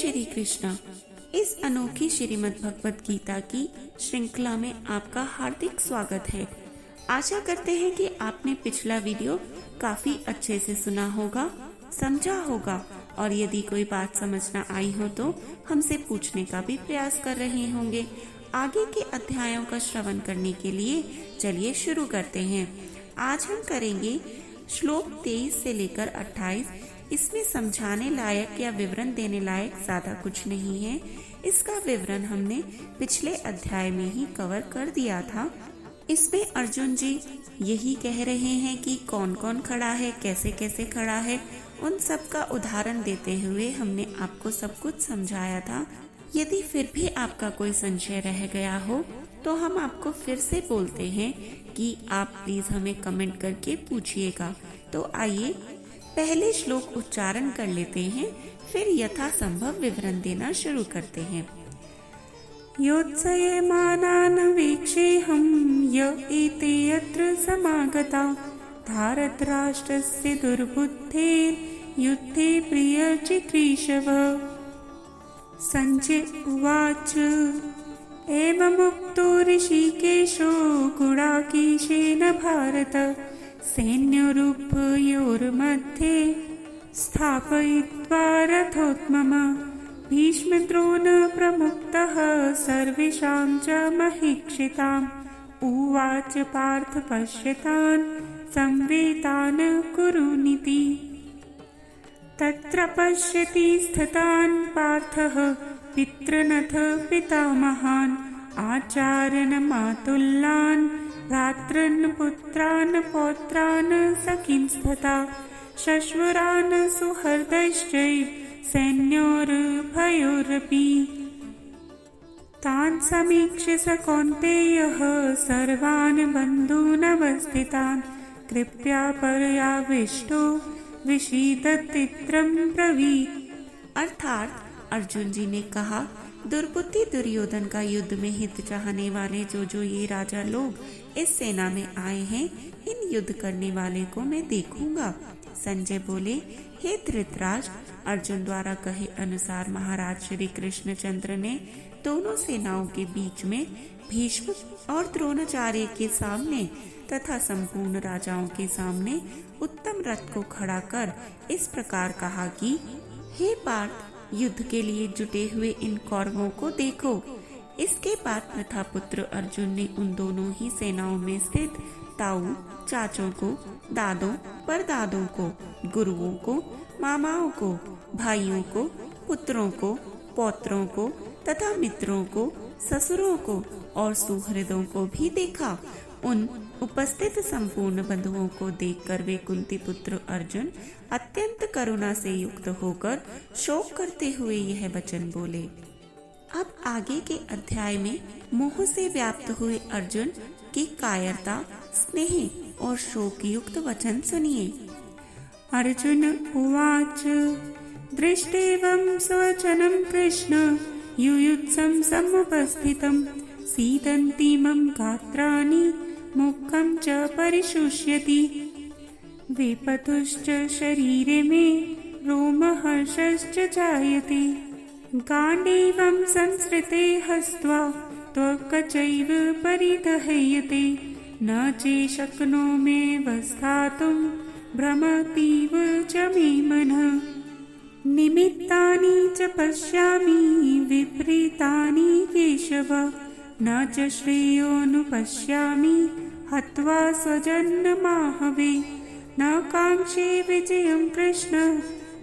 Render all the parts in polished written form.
श्री कृष्णा। इस अनोखी श्रीमद् भगवत गीता की श्रृंखला में आपका हार्दिक स्वागत है। आशा करते हैं कि आपने पिछला वीडियो काफी अच्छे से सुना होगा, समझा होगा और यदि कोई बात समझ न आई हो तो हमसे पूछने का भी प्रयास कर रहे होंगे। आगे के अध्यायों का श्रवण करने के लिए चलिए शुरू करते हैं। आज हम करेंगे श्लोक 23 से लेकर 28। इसमें समझाने लायक या विवरण देने लायक ज्यादा कुछ नहीं है। इसका विवरण हमने पिछले अध्याय में ही कवर कर दिया था। इसमें अर्जुन जी यही कह रहे हैं कि कौन कौन खड़ा है, कैसे कैसे खड़ा है, उन सब का उदाहरण देते हुए हमने आपको सब कुछ समझाया था। यदि फिर भी आपका कोई संशय रह गया हो तो हम आपको फिर से बोलते हैं कि आप प्लीज हमें कमेंट करके पूछिएगा। तो आइए पहले श्लोक उच्चारण कर लेते हैं, फिर यथासंभव विवरण देना शुरू करते हैं। योत्सयमानान् वीक्षेऽहं य एते यत्र समागता भारतराष्ट्रस्य दुर्बुद्धेर्युद्धे प्रियचिकीर्षव। सञ्जय उवाच एवमुक्तो ऋषिकेशो गुडाकेशेन भारत सैन्योरुभयोर्मध्ये स्थापयित्वा रथोत्तमम् भीष्मद्रोणप्रमुक्तः सर्वेषां च महीक्षिताम् उवाच पार्थ पश्यतान् संवेतान् कुरुनिति। तत्र पश्यति स्थितान् पार्थः पितृनथ पितामहान् आचार्यान् मातुलान् भ्रातॄन् पुत्रान् पौत्रान् सखींस्तथा शश्वरान् सुहृदश्चैव सैन्योरुभयोरपि। तान् समीक्ष्य स कौन्तेयः सर्वान् बन्धूनवस्थितान् कृपया पर्याविष्टो विषीदतित्रं ब्रवीत्। अर्थात अर्जुन जी ने कहा, दुर्बुद्धि दुर्योधन का युद्ध में हित चाहने वाले जो ये राजा लोग इस सेना में आए हैं, इन युद्ध करने वाले को मैं देखूंगा। संजय बोले, हे धृतराष्ट्र, अर्जुन द्वारा कहे अनुसार महाराज श्री कृष्णचंद्र ने दोनों सेनाओं के बीच में भीष्म और द्रोणाचार्य के सामने तथा संपूर्ण राजाओं के सामने उत्तम रथ को खड़ा कर इस प्रकार कहा कि हे पार्थ, युद्ध के लिए जुटे हुए इन कौरवों को देखो। इसके बाद प्रथापुत्र अर्जुन ने उन दोनों ही सेनाओं में स्थित ताऊ, चाचों को, दादों, परदादों को, गुरुओं को, मामाओं को, भाइयों को, पुत्रों को, पौत्रों को तथा मित्रों को, ससुरों को और सुहृदों को भी देखा। उन उपस्थित संपूर्ण बंधुओं को देखकर वे कुंती पुत्र अर्जुन अत्यंत करुणा से युक्त होकर शोक करते हुए यह वचन बोले। अब आगे के अध्याय में मोह से व्याप्त हुए अर्जुन की कायरता, स्नेह और शोक युक्त वचन सुनिए। अर्जुन उवाच दृष्टेवं स्वजनं कृष्ण युयुत्सं समुपस्थितं सीदन्तीमं गात्राणि मुखं च परिशुष्यति विपतुश्च शरीरे मे रोमहर्षश्च जायते गाण्डीवं संसृते हस्त्वा त्वक् चैव परिदह्यते न चेशक्नोमि वस्थातुं भ्रमतीव च मे मनः निमित्तानि च पश्यामि विपरीतानि केशव न च श्रेयोऽनुपश्यामि हत्वा स्वजन्ममाहवे न काङ्क्षे विजयं कृष्ण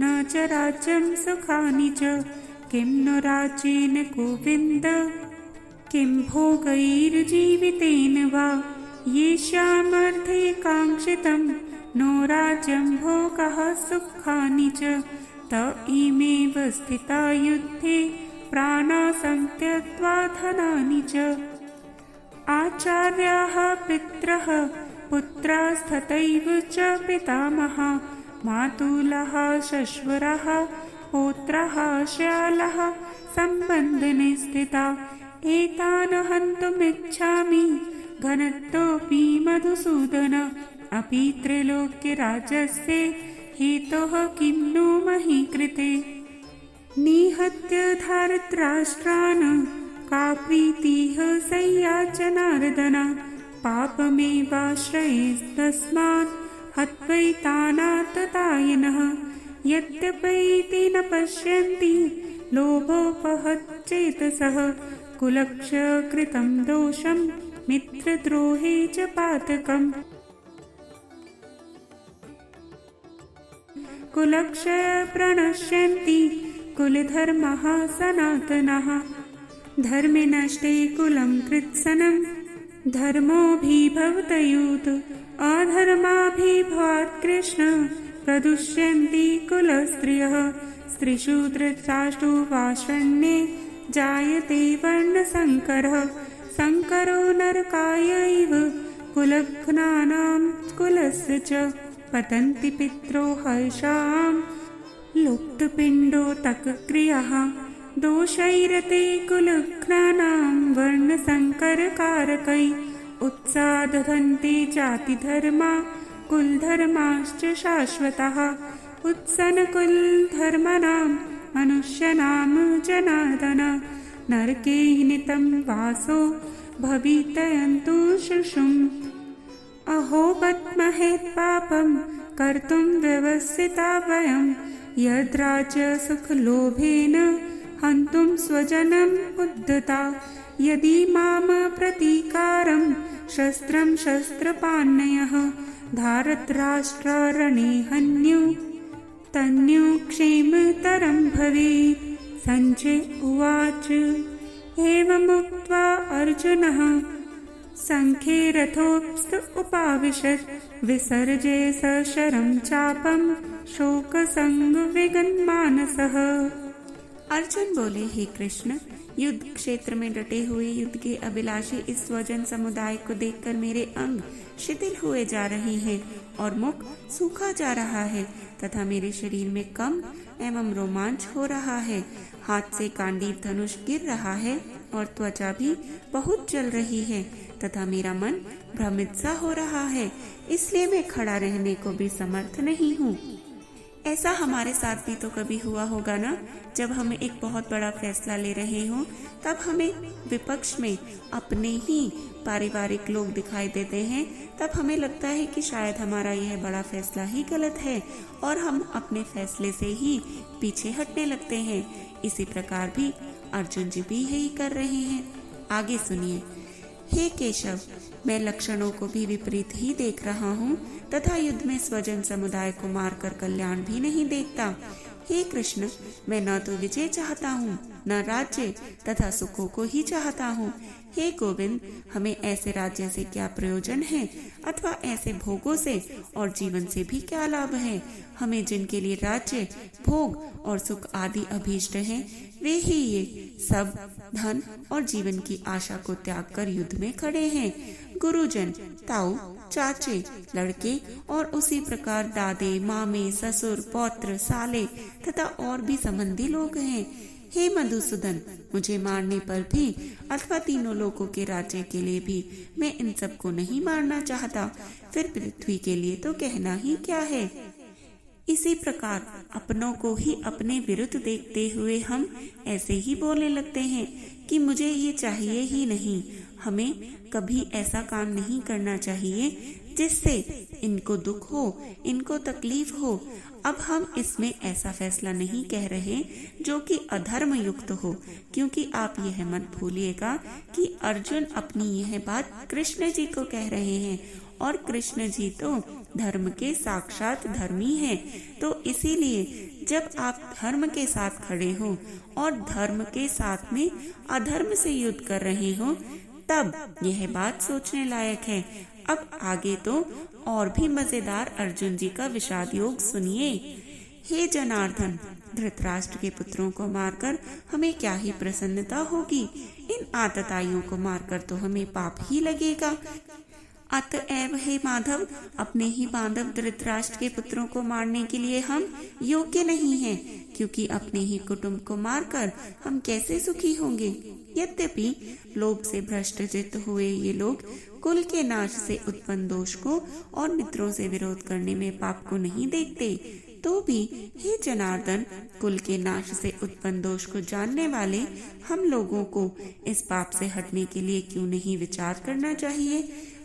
न च राज्यं सुखानि च किं नो राज्येन गोविन्द किं भोगैर्जीवितेन वा येषामर्थे काङ्क्षितं नो राज्यं भोगः सुखानि च त इमेव स्थिता युद्धे प्राणासं धनानि च आचार्याः पितरः पुत्रास्तथैव च पितामहः मातुलः शश्वरः पौत्रः श्यालः सम्बन्धने स्थिता एतान् हन्तुमिच्छामि घनतोऽपि मधुसूदन अपि त्रैलोक्यराजस्य हेतोः किं नो मही कृते। निहत्य धारतराष्ट्रान् का प्रीतिः सय्याचनार्दन पापमेवाश्रयेस्तस्मात् हत्वैतानाततायिनः यद्यपैति न पश्यन्ति लोभोपहच्चेतसः कुलक्षकृतं दोषं मित्रद्रोहे च पातकम् कुलक्षय प्रणश्यन्ति कुलधर्मः सनातनः धर्मे नष्टे कुलं कृत्सनं धर्मोऽभिभवतयुत् अधर्माभिभवात् कृष्ण प्रदुष्यन्ति कुलस्त्रियः स्त्रीषु धृतराष्ट्रो वाषण्ये जायते वर्णसङ्करः संकरो नरकायैव कुलघ्नानां कुलस्य च पतन्ति पित्रो हर्षां लुप्तपिण्डोतकक्रियः दोषैरते कुलघ्नानां वर्णसङ्करकारकै उत्सादधन्ते जातिधर्मा कुलधर्माश्च शाश्वतः उत्सन्नकुलधर्मणां मनुष्याणां जनार्दन नरके नितं वासो भवितयन्तु शिशुम् अहो बद्महेत् पापं कर्तुं व्यवसिता वयं यद्राज्य सुखलोभेन हन्तुं स्वजनम् उद्धता यदि माम प्रतीकारं शस्त्रं शस्त्रपाणयः धारतराष्ट्ररणे हन्युः तन्यु क्षेमतरं भवेत्। सञ्जय उवाच एवमुक्त्वा अर्जुनः सङ्ख्ये रथोपस्थ उपाविशत् विसर्जे सशरं चापं शोकसंविघ्नमानसः। अर्जुन बोले, हे कृष्ण, युद्ध क्षेत्र में डटे हुए युद्ध के अभिलाषी इस स्वजन समुदाय को देखकर मेरे अंग शिथिल हुए जा रहे हैं और मुख सूखा जा रहा है तथा मेरे शरीर में कंप एवं रोमांच हो रहा है। हाथ से कांडीव धनुष गिर रहा है और त्वचा भी बहुत जल रही है तथा मेरा मन भ्रमित सा हो रहा है, इसलिए मैं खड़ा रहने को भी समर्थ नहीं हूँ। ऐसा हमारे साथ भी तो कभी हुआ होगा ना, जब हम एक बहुत बड़ा फैसला ले रहे हों तब हमें विपक्ष में अपने ही पारिवारिक लोग दिखाई देते हैं, तब हमें लगता है कि शायद हमारा यह बड़ा फैसला ही गलत है और हम अपने फैसले से ही पीछे हटने लगते हैं। इसी प्रकार भी अर्जुन जी भी यही कर रहे हैं। आगे सुनिए। हे केशव, मैं लक्षणों को भी विपरीत ही देख रहा हूँ तथा युद्ध में स्वजन समुदाय को मारकर कल्याण भी नहीं देखता। हे कृष्ण, मैं न तो विजय चाहता हूँ न राज्य तथा सुखों को ही चाहता हूँ। हे गोविंद, हमें ऐसे राज्य से क्या प्रयोजन है अथवा ऐसे भोगों से और जीवन से भी क्या लाभ है। हमें जिनके लिए राज्य, भोग और सुख आदि अभीष्ट हैं, वे ही ये सब धन और जीवन की आशा को त्याग कर युद्ध में खड़े हैं। गुरुजन, ताऊ, चाचे, लड़के और उसी प्रकार दादे, मामे, ससुर, पौत्र, साले तथा और भी संबंधी लोग हैं। हे मधुसूदन, मुझे मारने पर भी अथवा तीनों लोगों के राज्य के लिए भी मैं इन सबको नहीं मारना चाहता, फिर पृथ्वी के लिए तो कहना ही क्या है। इसी प्रकार अपनों को ही अपने विरुद्ध देखते हुए हम ऐसे ही बोलने लगते हैं कि मुझे ये चाहिए ही नहीं। हमें कभी ऐसा काम नहीं करना चाहिए जिससे इनको दुख हो, इनको तकलीफ हो। अब हम इसमें ऐसा फैसला नहीं कह रहे जो कि अधर्म युक्त हो, क्योंकि आप यह मत भूलिएगा कि अर्जुन अपनी यह बात कृष्ण जी को कह रहे हैं और कृष्ण जी तो धर्म के साक्षात धर्मी हैं। तो इसीलिए जब आप धर्म के साथ खड़े हो और धर्म के साथ में अधर्म से युद्ध कर रहे हो, तब यह बात सोचने लायक है। अब आगे तो और भी मजेदार अर्जुन जी का विषाद योग सुनिए। हे जनार्दन, धृतराष्ट्र के पुत्रों को मारकर हमें क्या ही प्रसन्नता होगी। इन आतताइयों को मारकर तो हमें पाप ही लगेगा। अतएव हे माधव, अपने ही बांधव धृतराष्ट्र के पुत्रों को मारने के लिए हम योग्य नहीं हैं, क्योंकि अपने ही कुटुंब को मारकर हम कैसे सुखी होंगे। यद्यपि लोभ से भ्रष्टचित्त हुए ये लोग कुल के नाश से उत्पन्न दोष को और मित्रों से विरोध करने में पाप को नहीं देखते, तो भी हे जनार्दन, कुल के नाश से उत्पन्न दोष को जानने वाले हम लोगों को इस पाप से हटने के लिए क्यों नहीं विचार करना चाहिए।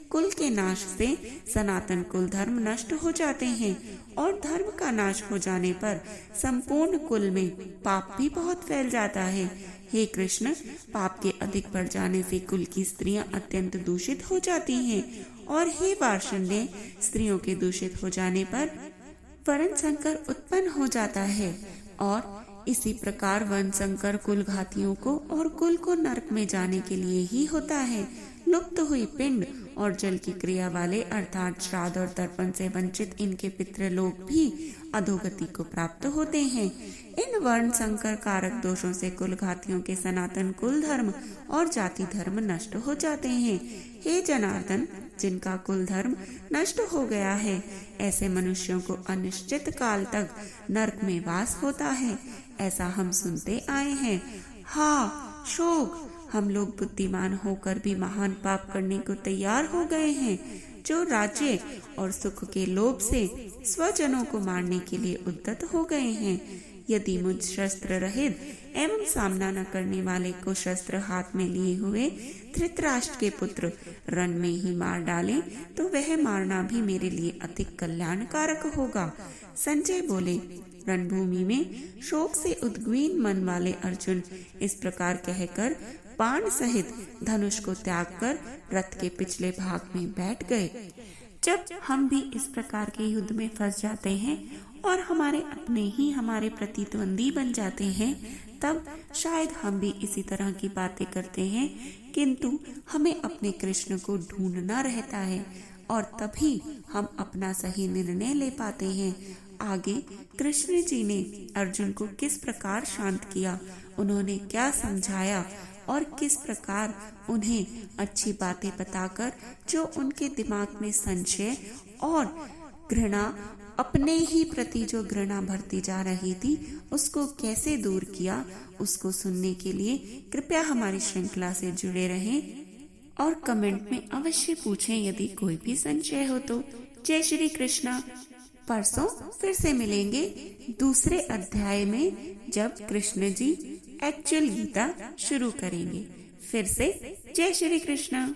कुल के नाश से सनातन कुल धर्म नष्ट हो जाते हैं और धर्म का नाश हो जाने पर संपूर्ण कुल में पाप भी बहुत फैल जाता है। हे कृष्ण, पाप के अधिक बढ़ जाने से कुल की स्त्रियां अत्यंत दूषित हो जाती हैं और हे वार्ष्णेय, स्त्रियों के दूषित हो जाने पर वर्ण संकर उत्पन्न हो जाता है और इसी प्रकार वर्ण संकर कुल घातियों को और कुल को नरक में जाने के लिए ही होता है। लुप्त हुई पिंड और जल की क्रिया वाले अर्थात श्राद्ध और तर्पण से वंचित इनके पितृलोक भी अधोगति को प्राप्त होते हैं। इन वर्ण संकर कारक दोषों से कुल घातियों के सनातन कुल धर्म और जाति धर्म नष्ट हो जाते हैं। हे जनार्दन, जिनका कुल धर्म नष्ट हो गया है, ऐसे मनुष्यों को अनिश्चित काल तक नरक में वास होता है, ऐसा हम सुनते आए हैं। हाँ शोक, हम लोग बुद्धिमान होकर भी महान पाप करने को तैयार हो गए हैं, जो राज्य और सुख के लोभ से स्वजनों को मारने के लिए उद्यत हो गए हैं। यदि मुझ शस्त्र रहित एवं सामना न करने वाले को शस्त्र हाथ में लिए हुए धृतराष्ट्र के पुत्र रण में ही मार डाले तो वह मारना भी मेरे लिए अधिक कल्याणकारक होगा। संजय बोले, रणभूमि में शोक से उद्ग्रीन मन वाले अर्जुन इस प्रकार कहकर बाण सहित धनुष को त्याग कर रथ के पिछले भाग में बैठ गए। जब हम भी इस प्रकार के युद्ध में फंस जाते हैं और हमारे अपने ही हमारे प्रतिद्वंदी बन जाते हैं, तब शायद हम भी इसी तरह की बातें करते हैं, किंतु हमें अपने कृष्ण को ढूंढना रहता है और तभी हम अपना सही निर्णय ले पाते हैं। आगे कृष्ण जी ने अर्जुन को किस प्रकार शांत किया, उन्होंने क्या समझाया और किस प्रकार उन्हें अच्छी बातें बताकर जो उनके दिमाग में संशय और घृणा, अपने ही प्रति जो घृणा भरती जा रही थी, उसको कैसे दूर किया, उसको सुनने के लिए कृपया हमारी श्रृंखला से जुड़े रहें और कमेंट में अवश्य पूछें यदि कोई भी संशय हो तो। जय श्री कृष्णा। परसों फिर से मिलेंगे दूसरे अध्याय में, जब कृष्ण जी एक्चुअल गीता शुरू करेंगे। फिर से जय श्री कृष्णा।